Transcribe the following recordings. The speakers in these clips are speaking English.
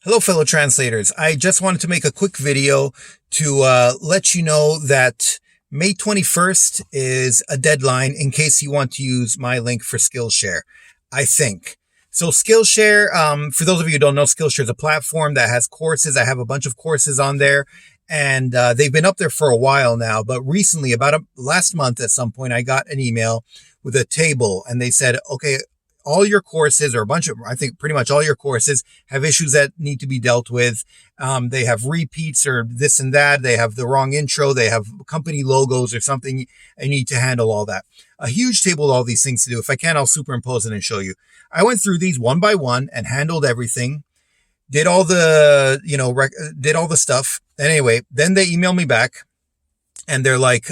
Hello, fellow translators. I just wanted to make a quick video to let you know that May 21st is a deadline in case you want to use my link for Skillshare, I think. So Skillshare, for those of you who don't know, Skillshare is a platform that has courses. I have a bunch of courses on there, and they've been up there for a while now. But recently, last month at some point, I got an email with a table, and they said, okay, all your courses, or I think pretty much all your courses have issues that need to be dealt with. They have repeats or this and that. They have the wrong intro. They have company logos or something. I need to handle all that. A huge table with all these things to do. If I can, I'll superimpose it and show you. I went through these one by one and handled everything. Did all the, did all the stuff. Anyway, then they emailed me back and they're like,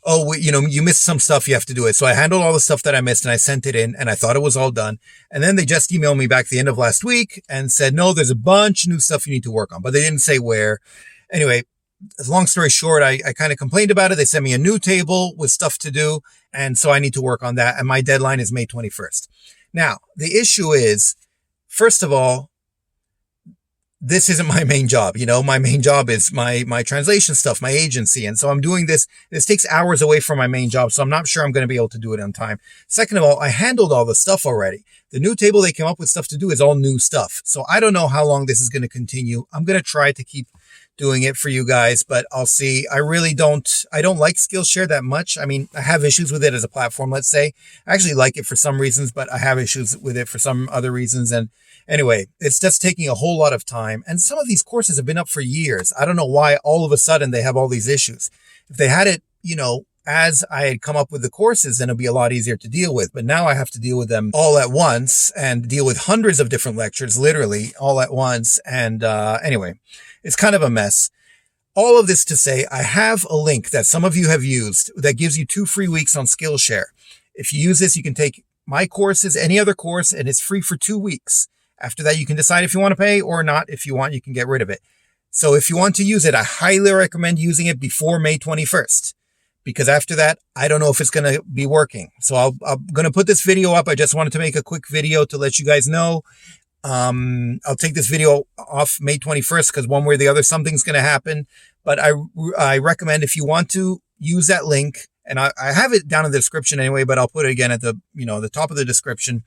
you missed some stuff, you have to do it. So I handled all the stuff that I missed and I sent it in and I thought it was all done. And then they just emailed me back at the end of last week and said, no, there's a bunch of new stuff you need to work on, but they didn't say where. Anyway, long story short, I kind of complained about it. They sent me a new table with stuff to do. And so I need to work on that. And my deadline is May 21st. Now, the issue is, first of all, this isn't my main job. My main job is my translation stuff, my agency. And so I'm doing this. This takes hours away from my main job. So I'm not sure I'm going to be able to do it on time. Second of all, I handled all the stuff already. The new table they came up with stuff to do is all new stuff. So I don't know how long this is going to continue. I'm going to try to keep doing it for you guys, but I'll see. I don't like Skillshare that much. I mean, I have issues with it as a platform, let's say. I actually like it for some reasons, but I have issues with it for some other reasons. And anyway, it's just taking a whole lot of time. And some of these courses have been up for years. I don't know why all of a sudden they have all these issues. If they had it, as I had come up with the courses, then it'd be a lot easier to deal with. But now I have to deal with them all at once and deal with hundreds of different lectures, literally all at once. And anyway, it's kind of a mess. All of this to say, I have a link that some of you have used that gives you 2 free weeks on Skillshare. If you use this, you can take my courses, any other course, and it's free for 2 weeks. After that, you can decide if you want to pay or not. If you want, you can get rid of it. So if you want to use it, I highly recommend using it before May 21st. Because after that, I don't know if it's going to be working. So I'm going to put this video up. I just wanted to make a quick video to let you guys know. I'll take this video off May 21st because one way or the other, something's going to happen. But I recommend if you want to use that link, and I have it down in the description anyway, but I'll put it again at the top of the description.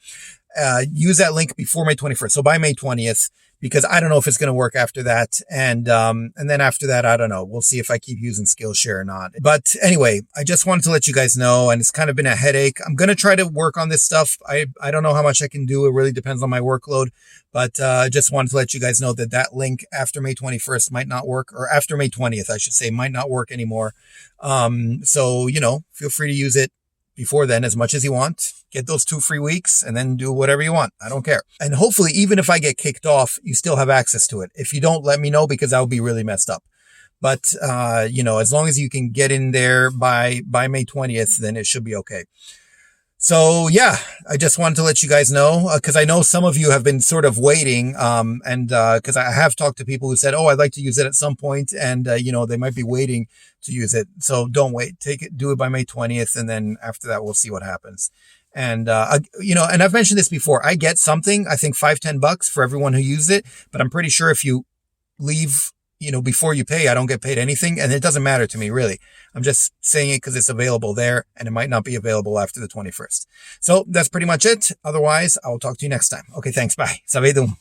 Use that link before May 21st. So by May 20th, because I don't know if it's going to work after that. And then after that, I don't know. We'll see if I keep using Skillshare or not. But anyway, I just wanted to let you guys know, and it's kind of been a headache. I'm going to try to work on this stuff. I don't know how much I can do. It really depends on my workload, but I just wanted to let you guys know that link after May 21st might not work, or after May 20th, I should say, might not work anymore. So, feel free to use it before then as much as you want. Get those 2 free weeks and then do whatever you want. I don't care. And hopefully, even if I get kicked off, you still have access to it. If you don't, let me know, because that would be really messed up. But, as long as you can get in there by May 20th, then it should be okay. So yeah, I just wanted to let you guys know, because I know some of you have been sort of waiting, and because I have talked to people who said, oh, I'd like to use it at some point, and they might be waiting to use it. So don't wait. Do it by May 20th, and then after that, we'll see what happens. And and I've mentioned this before. I get something, I think $5-10 for everyone who uses it, but I'm pretty sure if you leave before you pay, I don't get paid anything. And it doesn't matter to me, really. I'm just saying it because it's available there, and it might not be available after the 21st. So that's pretty much it. Otherwise, I will talk to you next time. Okay, thanks. Bye. Savedum.